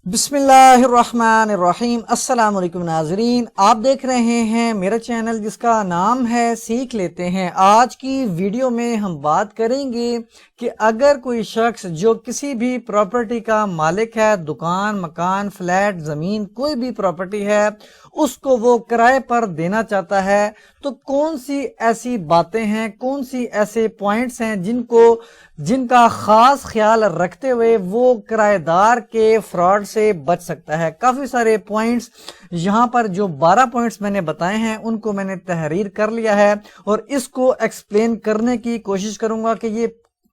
بسم اللہ الرحمن الرحیم۔ السلام علیکم ناظرین، آپ دیکھ رہے ہیں میرا چینل جس کا نام ہے سیکھ لیتے ہیں۔ آج کی ویڈیو میں ہم بات کریں گے کہ اگر کوئی شخص جو کسی بھی پراپرٹی کا مالک ہے، دکان، مکان، فلیٹ، زمین، کوئی بھی پراپرٹی ہے، اس کو وہ کرائے پر دینا چاہتا ہے تو کون سی ایسی باتیں ہیں، کون سی ایسے پوائنٹس ہیں جن کا خاص خیال رکھتے ہوئے وہ کرایہ دار کے فراڈ سے بچ سکتا ہے۔ کافی سارے پوائنٹس یہاں پر جو 12 پوائنٹس میں نے بتائے ہیں ان کو میں نے تحریر کر لیا ہے اور اس کو ایکسپلین کرنے کی کوشش کروں گا کہ یہ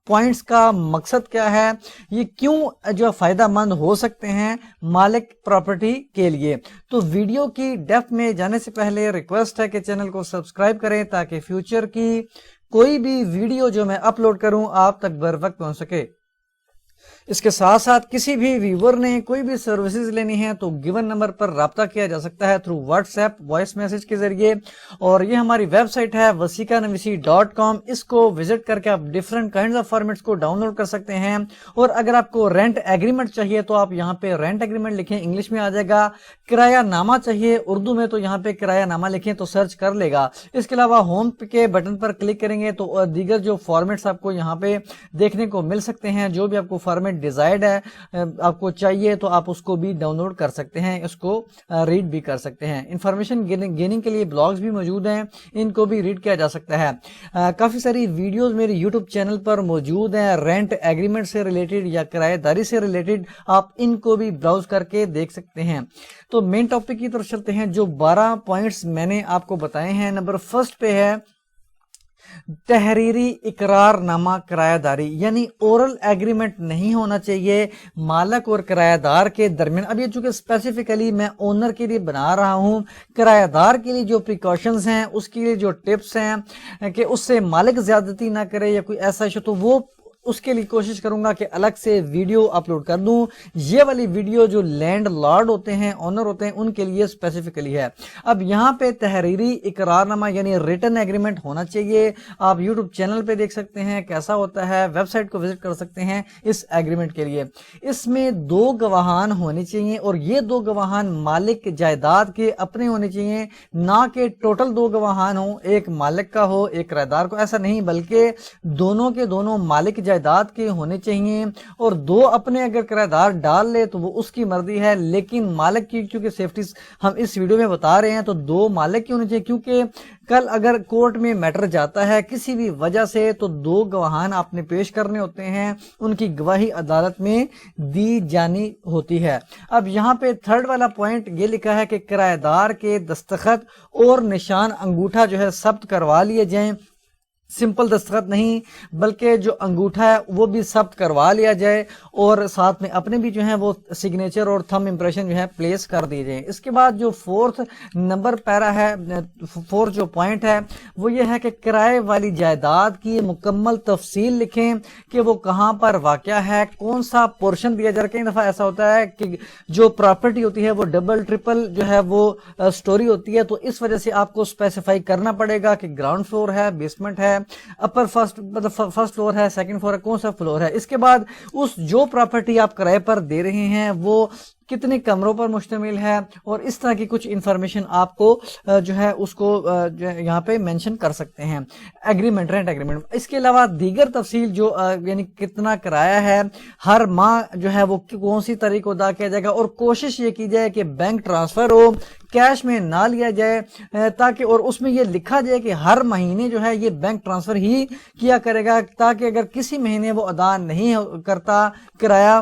پوائنٹس کا مقصد کیا ہے، یہ کیوں جو فائدہ مند ہو سکتے ہیں مالک پراپرٹی کے لیے۔ تو ویڈیو کی ڈیپتھ میں جانے سے پہلے ریکویسٹ ہے کہ چینل کو سبسکرائب کریں تاکہ فیوچر کی کوئی بھی ویڈیو جو میں اپلوڈ کروں آپ تک بر وقت پہنچ سکے۔ اس کے ساتھ ساتھ کسی بھی ویور نے کوئی بھی سروسز لینی ہے تو گیون نمبر پر رابطہ کیا جا سکتا ہے through WhatsApp voice message کے ذریعے، اور یہ ہماری ویب سائٹ ہے wasika-navisi.com۔ اس کو وزٹ کر کے آپ ڈیفرنٹ کائنڈز آف فارمیٹس کو ڈاؤن لوڈ کر سکتے ہیں، اور اگر آپ کو رینٹ ایگریمنٹ چاہیے تو آپ یہاں پہ رینٹ ایگریمنٹ لکھیں، انگلش میں آ جائے گا۔ کرایہ نامہ چاہیے اردو میں تو یہاں پہ کرایہ نامہ لکھیں تو سرچ کر لے گا۔ اس کے علاوہ ہوم کے بٹن پر کلک کریں گے تو دیگر جو فارمیٹس آپ کو یہاں پہ دیکھنے کو مل سکتے ہیں، جو بھی آپ کو فارمیٹ ڈیزائرڈ ہے آپ کو چاہیے تو آپ اس کو بھی ڈاؤن لوڈ کر سکتے ہیں، اس کو ریڈ بھی کر سکتے ہیں۔ انفارمیشن گیننگ کے لیے بلاگز بھی موجود ہیں، ان کو بھی ریڈ کیا جا سکتا ہے۔ کافی ساری ویڈیوز میرے یوٹیوب چینل پر موجود ہیں رینٹ ایگریمنٹ سے ریلیٹڈ یا کرایہ داری سے ریلیٹڈ، آپ ان کو بھی براؤز کر کے دیکھ سکتے ہیں۔ تو مین ٹاپک کی طرف چلتے ہیں۔ جو 12 پوائنٹس میں نے آپ کو بتائے ہیں، نمبر فرسٹ پہ ہے تحریری اقرار نامہ کرایہ داری، یعنی اورل ایگریمنٹ نہیں ہونا چاہیے مالک اور کرایہ دار کے درمیان۔ اب یہ چونکہ اسپیسیفکلی میں اونر کے لیے بنا رہا ہوں، کرایہ دار کے لیے جو پریکاشنز ہیں، اس کے لیے جو ٹپس ہیں کہ اس سے مالک زیادتی نہ کرے یا کوئی ایسا ایشو، تو وہ اس کے لیے کوشش کروں گا کہ الگ سے ویڈیو اپلوڈ کر دوں۔ یہ والی ویڈیو جو لینڈ لارڈ ہوتے ہیں، اونر ہوتے ہیں، ان کے لیے اسپیسیفکلی ہے۔ اب یہاں پہ تحریری اقرار نامہ یعنی ریٹن ایگریمنٹ ہونا چاہیے۔ آپ یوٹیوب چینل پہ دیکھ سکتے ہیں کیسا ہوتا ہے، ویب سائٹ کو وزٹ کر سکتے ہیں اس ایگریمنٹ کے لیے۔ اس میں 2 گواہان ہونے چاہیے، اور یہ 2 گواہان مالک جائیداد کے اپنے ہونے چاہیے، نہ کہ ٹوٹل 2 گواہان ہوں، ایک مالک کا ہو ایک کرایہ دار کو، ایسا نہیں، بلکہ دونوں کے دونوں مالک جائیداد کے ہونے چاہیے، اور 2 اپنے اگر کرایہ دار ڈال لے تو وہ اس کی مرضی ہے، لیکن مالک کی چونکہ سیفٹی ہم اس ویڈیو میں بتا رہے ہیں تو 2 مالک کی ہونے چاہیے، کیونکہ کل اگر کورٹ میں میٹر جاتا ہے کسی بھی وجہ سے تو 2 گواہان آپ نے پیش کرنے ہوتے ہیں، ان کی گواہی عدالت میں دی جانی ہوتی ہے۔ اب یہاں پہ تھرڈ والا پوائنٹ یہ لکھا ہے کہ کرایہ دار کے دستخط اور نشان انگوٹھا جو ہے ثبت کروا لیے جائیں۔ سمپل دستخط نہیں بلکہ جو انگوٹھا ہے وہ بھی ثبت کروا لیا جائے، اور ساتھ میں اپنے بھی جو ہیں وہ سگنیچر اور تھم امپریشن جو ہے پلیس کر دیے جائیں۔ اس کے بعد جو 4تھ نمبر پیرا ہے، 4 جو پوائنٹ ہے وہ یہ ہے کہ کرائے والی جائیداد کی مکمل تفصیل لکھیں کہ وہ کہاں پر واقع ہے، کون سا پورشن دیا جا رہا ہے۔ کئی دفعہ ایسا ہوتا ہے کہ جو پراپرٹی ہوتی ہے وہ ڈبل ٹرپل جو ہے وہ سٹوری ہوتی ہے، تو اس وجہ سے آپ کو اسپیسیفائی کرنا پڑے گا کہ گراؤنڈ فلور ہے، بیسمنٹ ہے، اپر فرسٹ فلور ہے، سیکنڈ فلور ہے، کون سا فلور ہے۔ اس کے بعد اس جو پراپرٹی آپ کرائے پر دے رہے ہیں وہ کتنے کمروں پر مشتمل ہے، اور اس طرح کی کچھ انفارمیشن آپ کو جو ہے اس کو یہاں پہ مینشن کر سکتے ہیں۔ Agreement, rent agreement. اس کے علاوہ دیگر تفصیل جو یعنی کتنا کرایہ ہے، ہر ماہ جو ہے وہ کون سی تاریخ کو ادا کیا جائے گا، اور کوشش یہ کی جائے کہ بینک ٹرانسفر ہو، کیش میں نہ لیا جائے، تاکہ اور اس میں یہ لکھا جائے کہ ہر مہینے جو ہے یہ بینک ٹرانسفر ہی کیا کرے گا، تاکہ اگر کسی مہینے وہ ادا نہیں کرتا کرایہ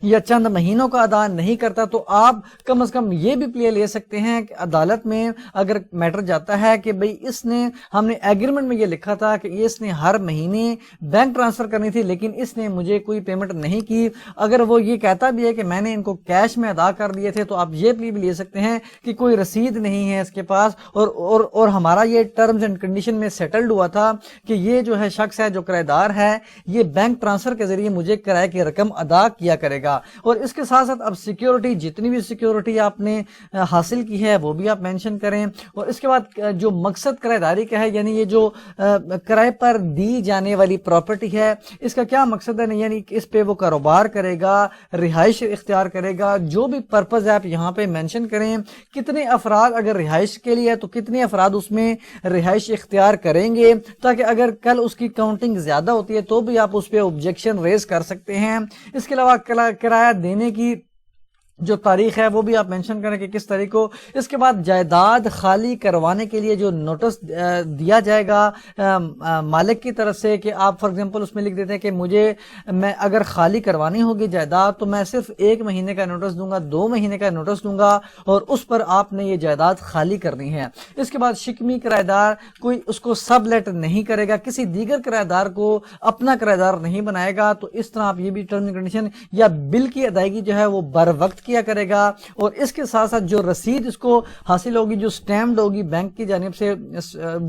یا چند مہینوں کا ادا نہیں کرتا تو آپ کم از کم یہ بھی پلے لے سکتے ہیں کہ عدالت میں اگر میٹر جاتا ہے کہ بھئی اس نے، ہم نے ایگریمنٹ میں یہ لکھا تھا کہ اس نے ہر مہینے بینک ٹرانسفر کرنی تھی لیکن اس نے مجھے کوئی پیمنٹ نہیں کی، اگر وہ یہ کہتا بھی ہے کہ میں نے ان کو کیش میں ادا کر دیے تھے تو آپ یہ پلی بھی لے سکتے ہیں کہ کوئی رسید نہیں ہے اس کے پاس، اور ہمارا یہ ٹرمز اینڈ کنڈیشن میں سیٹلڈ ہوا تھا کہ یہ جو ہے شخص ہے جو کرایہ دار ہے یہ بینک ٹرانسفر کے ذریعے مجھے کرائے کی رقم ادا کیا کرے گا۔ گا. اور اس کے ساتھ ساتھ اب سیکیورٹی، جتنی بھی سیکیورٹی آپ نے حاصل کی ہے وہ بھی آپ مینشن کریں. اور اس کے بعد جو مقصد کرایہ داری کا ہے، یعنی یہ جو کرائے پر دی جانے والی پراپرٹی ہے اس کا کیا مقصد ہے، یعنی اس پہ وہ کاروبار کرے گا، رہائش اختیار کرے گا، جو بھی پرپز ہے آپ یہاں پہ مینشن کریں. کتنے افراد اگر رہائش کے لیے ہے تو کتنے افراد اس میں رہائش اختیار کریں گے، تاکہ اگر کل اس کی کاؤنٹنگ زیادہ ہوتی ہے تو بھی آپ اس پہ آبجیکشن ریز کر سکتے ہیں. اس کے علاوہ کرایہ دینے کی جو تاریخ ہے وہ بھی آپ مینشن کریں کہ کس تاریخ کو. اس کے بعد جائیداد خالی کروانے کے لیے جو نوٹس دیا جائے گا مالک کی طرف سے، کہ آپ فار ایگزامپل اس میں لکھ دیتے ہیں کہ میں اگر خالی کروانی ہوگی جائیداد تو میں صرف 1 مہینے کا نوٹس دوں گا، 2 مہینے کا نوٹس دوں گا، اور اس پر آپ نے یہ جائیداد خالی کرنی ہے. اس کے بعد شکمی کرایہ دار کوئی اس کو سب لیٹ نہیں کرے گا، کسی دیگر کرایہ دار کو اپنا کرایہ دار نہیں بنائے گا. تو اس طرح آپ یہ بھی ٹرم اینڈ کنڈیشن یا بل کی ادائیگی جو ہے وہ بر وقت کیا کرے گا. اور اس کے ساتھ ساتھ جو رسید اس کو حاصل ہوگی، جو سٹیمپڈ ہوگی بینک کی جانب سے،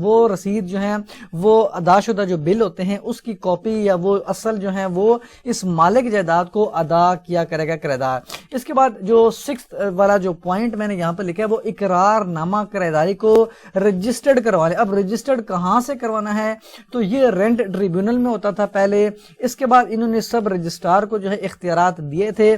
وہ رسید جو ہیں وہ ادا شدہ جو بل ہوتے ہیں اس کی کاپی یا وہ اصل جو ہیں وہ اس مالک جائیداد کو ادا کیا کرے گا کرایہ دار. اس کے بعد جو 6 والا جو پوائنٹ میں نے یہاں پر لکھا ہے وہ اقرار نامہ کرایہ داری کو رجسٹرڈ کروا لیں. اب رجسٹرڈ کہاں سے کروانا ہے، تو یہ رینٹ ٹریبیونل میں ہوتا تھا پہلے. اس کے بعد انہوں نے سب رجسٹرار کو جو ہے اختیارات دیے تھے.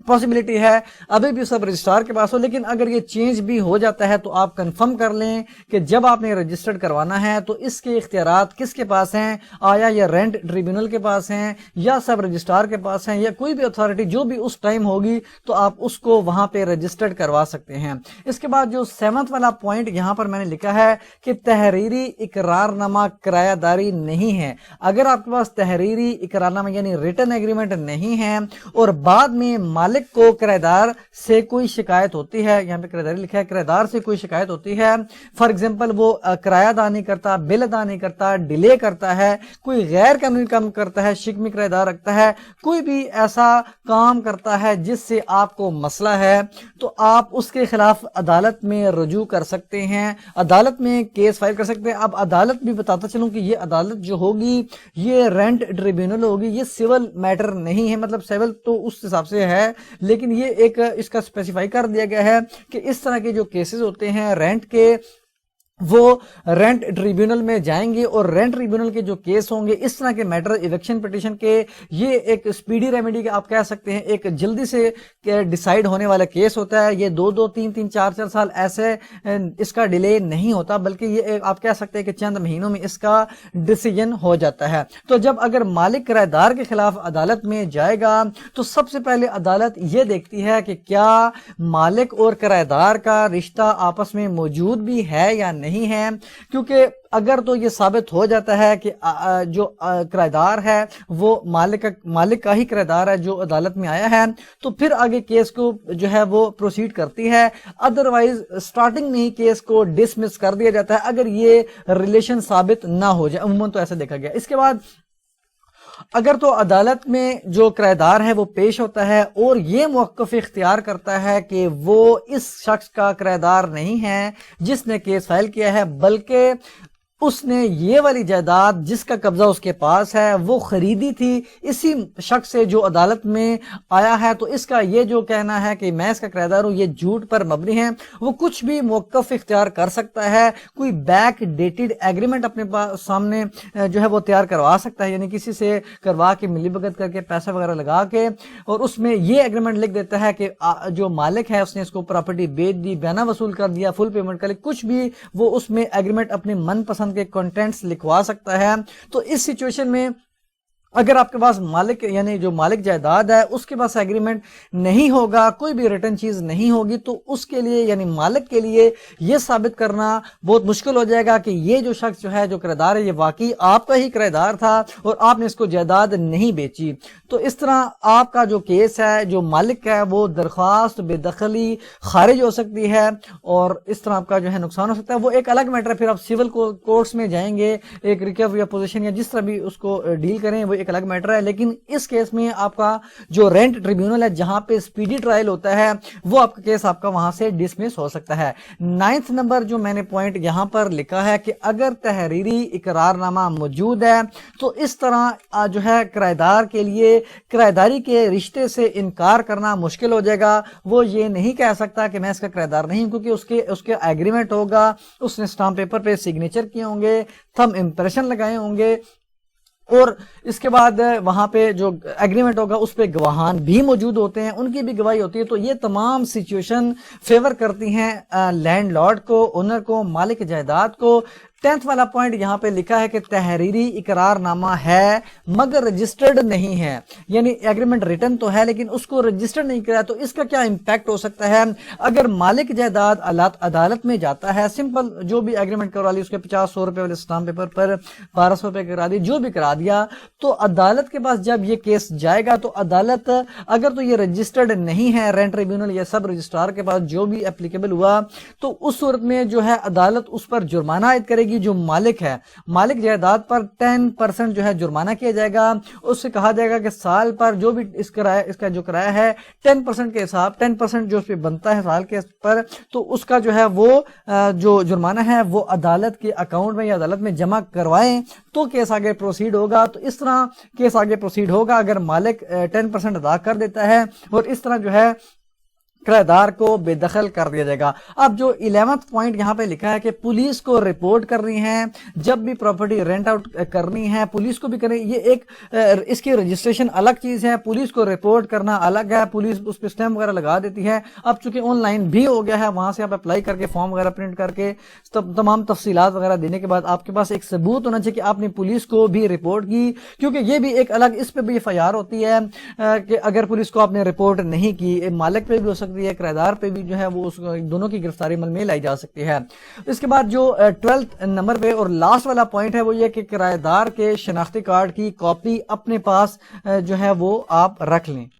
پاسبلٹی ہے ابھی بھی سب رجسٹرار کے پاس ہو، لیکن اگر یہ چینج بھی ہو جاتا ہے تو آپ کنفرم کر لیں کہ جب آپ نے رجسٹرڈ کروانا ہے تو اس کے اختیارات کس کے پاس ہیں، آیا یہ رینٹ ٹریبیونل کے پاس ہیں یا سب رجسٹرار کے پاس ہیں، یا کوئی بھی اتھارٹی جو بھی اس ٹائم ہوگی تو آپ اس کو وہاں پہ رجسٹرڈ کروا سکتے ہیں. اس کے بعد جو 7 والا پوائنٹ یہاں پر میں نے لکھا ہے کہ تحریری اقرار نامہ کرایہ داری نہیں ہے. اگر آپ کے پاس تحریری اقرار نامہ یعنی ریٹن ایگریمنٹ نہیں ہے اور بعد میں مالک کو کرایہ دار سے کوئی شکایت ہوتی ہے، یہاں پہ کرایہ داری لکھا ہے، کرایہ دار سے کوئی شکایت ہوتی ہے، فار ایگزامپل وہ کرایہ ادا نہیں کرتا، بل ادا نہیں کرتا، ڈیلے کرتا ہے، کوئی غیر قانونی کام کرتا ہے، شکمی کرایہ دار رکھتا ہے، کوئی بھی ایسا کام کرتا ہے جس سے آپ کو مسئلہ ہے، تو آپ اس کے خلاف عدالت میں رجوع کر سکتے ہیں، عدالت میں کیس فائل کر سکتے ہیں. اب عدالت بھی بتاتا چلوں کہ یہ عدالت جو ہوگی یہ رینٹ ٹریبیونل ہوگی، یہ سول میٹر نہیں ہے، مطلب سول تو اس حساب سے ہے لیکن یہ ایک اس کا اسپیسیفائی کر دیا گیا ہے کہ اس طرح کے جو کیسز ہوتے ہیں رینٹ کے وہ رینٹ ٹریبیونل میں جائیں گے، اور رینٹ ٹریبیونل کے جو کیس ہوں گے اس طرح کے میٹر ایوکشن پٹیشن کے، یہ ایک سپیڈی ریمیڈی کا آپ کہہ سکتے ہیں، ایک جلدی سے ڈیسائیڈ ہونے والا کیس ہوتا ہے. یہ 2 3 4 سال ایسے اس کا ڈیلے نہیں ہوتا، بلکہ یہ آپ کہہ سکتے ہیں کہ چند مہینوں میں اس کا ڈیسیجن ہو جاتا ہے. تو جب اگر مالک کرایہ دار کے خلاف عدالت میں جائے گا تو سب سے پہلے عدالت یہ دیکھتی ہے کہ کیا مالک اور کرایہ دار کا رشتہ آپس میں موجود بھی ہے یا نہیں ہے. کیونکہ اگر تو یہ ثابت ہو جاتا ہے کہ جو کرایہ دار ہے وہ مالک کا ہی کرایہ دار ہے جو عدالت میں آیا ہے، تو پھر آگے کیس کو جو ہے وہ پروسیڈ کرتی ہے. ادروائز سٹارٹنگ میں ہی کیس کو ڈسمس کر دیا جاتا ہے اگر یہ ریلیشن ثابت نہ ہو جائے، عموماً تو ایسا دیکھا گیا. اس کے بعد اگر تو عدالت میں جو کرایہ دار ہے وہ پیش ہوتا ہے اور یہ موقف اختیار کرتا ہے کہ وہ اس شخص کا کرایہ دار نہیں ہے جس نے کیس فائل کیا ہے، بلکہ اس نے یہ والی جائیداد جس کا قبضہ اس کے پاس ہے وہ خریدی تھی اسی شخص سے جو عدالت میں آیا ہے، تو اس کا یہ جو کہنا ہے کہ میں اس کا کرایہ دار ہوں یہ جھوٹ پر مبنی ہے. وہ کچھ بھی موقف اختیار کر سکتا ہے، کوئی بیک ڈیٹڈ ایگریمنٹ اپنے سامنے جو ہے وہ تیار کروا سکتا ہے، یعنی کسی سے کروا کے ملی بھگت کر کے پیسہ وغیرہ لگا کے، اور اس میں یہ ایگریمنٹ لکھ دیتا ہے کہ جو مالک ہے اس نے اس کو پراپرٹی بیچ دی، بیانہ وصول کر دیا، فل پیمنٹ کر لی، کچھ بھی وہ اس میں ایگریمنٹ اپنے من پسند کے کنٹینٹس لکھوا سکتا ہے. تو اس سچویشن میں اگر آپ کے پاس مالک یعنی جو مالک جائیداد ہے اس کے پاس ایگریمنٹ نہیں ہوگا، کوئی بھی ریٹن چیز نہیں ہوگی، تو اس کے لیے یعنی مالک کے لیے یہ ثابت کرنا بہت مشکل ہو جائے گا کہ یہ جو شخص جو ہے جو کرایہ دار ہے یہ واقعی آپ کا ہی کرایہ دار تھا اور آپ نے اس کو جائیداد نہیں بیچی. تو اس طرح آپ کا جو کیس ہے جو مالک کا ہے وہ درخواست بے دخلی خارج ہو سکتی ہے اور اس طرح آپ کا جو ہے نقصان ہو سکتا ہے. وہ ایک الگ میٹر ہے، پھر آپ سول کورٹس میں جائیں گے، ایک ریکوری یا پوزیشن یا جس طرح بھی اس کو ڈیل کریں وہ ایک الگ میٹر ہے، لیکن اس کیس میں آپ کا جو رینٹ ٹریبیونل ہے جہاں پہ سپیڈی ٹرائل ہوتا ہے وہ آپ کا کیس آپ کا وہاں سے ڈسمس ہو سکتا ہے۔ 9 نمبر جو میں نے پوائنٹ یہاں پر لکھا ہے کہ اگر تحریری اقرار نامہ موجود ہے تو اس طرح جو ہے کرایہ دار کے لیے کرایہ داری کے رشتے سے انکار کرنا مشکل ہو جائے گا۔ وہ یہ نہیں کہہ سکتا کہ میں اس کا کرایہ دار نہیں ہوں، کیونکہ اس کے ایگریمنٹ ہوگا، اس نے اسٹامپ پیپر پہ سگنیچر کیے ہوں گے، تھم امپریشن لگائے ہوں گے، اور اس کے بعد وہاں پہ جو ایگریمنٹ ہوگا اس پہ گواہان بھی موجود ہوتے ہیں، ان کی بھی گواہی ہوتی ہے۔ تو یہ تمام سچویشن فیور کرتی ہیں لینڈ لارڈ کو، اونر کو، مالک جائیداد کو۔ 10 والا پوائنٹ یہاں پہ لکھا ہے کہ تحریری اقرار نامہ ہے مگر رجسٹرڈ نہیں ہے، یعنی ایگریمنٹ ریٹن تو ہے لیکن اس کو رجسٹرڈ نہیں کرایا۔ تو اس کا کیا امپیکٹ ہو سکتا ہے؟ اگر مالک جائیداد عدالت میں جاتا ہے، سمپل جو بھی ایگریمنٹ کروا لی، اس کے 50-100 روپے والے اسٹامپ پیپر پر 1200 روپے کرا دی، جو بھی کرا دیا، تو عدالت کے پاس جب یہ کیس جائے گا تو عدالت اگر تو یہ رجسٹرڈ نہیں ہے، رینٹ ٹریبیونل یا سب رجسٹرار کے پاس جو بھی اپلیکیبل ہوا، تو اس صورت میں جو ہے عدالت اس پر جرمانہ عائد کرے گی۔ جو مالک ہے، مالک جائیداد پر 10% جو ہے جرمانہ کیا جائے گا۔ اس سے کہا جائے گا کہ سال پر جو بھی اس کا جو کرایہ ہے 10% کے حساب 10% جو اس پہ بنتا ہے سال کے پر، تو اس کا جو ہے وہ جو جرمانہ ہے وہ عدالت کے اکاؤنٹ میں یا عدالت میں جمع کروائیں تو کیس آگے پروسیڈ ہوگا۔ تو اس طرح کیس آگے پروسیڈ ہوگا اگر مالک 10% ادا کر دیتا ہے، اور اس طرح جو ہے کرایہ دار کو بے دخل کر دیا جائے گا۔ اب جو 11 پوائنٹ یہاں پہ لکھا ہے کہ پولیس کو رپورٹ کرنی ہے جب بھی پراپرٹی رینٹ آؤٹ کرنی ہے، پولیس کو بھی کرنی، یہ ایک اس کی رجسٹریشن الگ چیز ہے، پولیس کو رپورٹ کرنا الگ ہے، پولیس اس پہ اسٹیمپ وغیرہ لگا دیتی ہے۔ اب چونکہ آن لائن بھی ہو گیا ہے، وہاں سے آپ اپلائی کر کے فارم وغیرہ پرنٹ کر کے تمام تفصیلات وغیرہ دینے کے بعد آپ کے پاس ایک ثبوت ہونا چاہیے کہ آپ نے پولیس کو بھی رپورٹ کی، کیونکہ یہ بھی ایک الگ اس پہ بھی FIR ہوتی ہے کہ اگر پولیس کو آپ نے رپورٹ نہیں کی، مالک پہ بھی ہو سکتی ہے، کرایہ دار پہ بھی جو ہے وہ دونوں کی گرفتاری عمل میں لائی جا سکتی ہے۔ اس کے بعد جو 12 نمبر پہ اور لاسٹ والا پوائنٹ ہے وہ یہ کہ کرایہ دار کے شناختی کارڈ کی کاپی اپنے پاس جو ہے وہ آپ رکھ لیں۔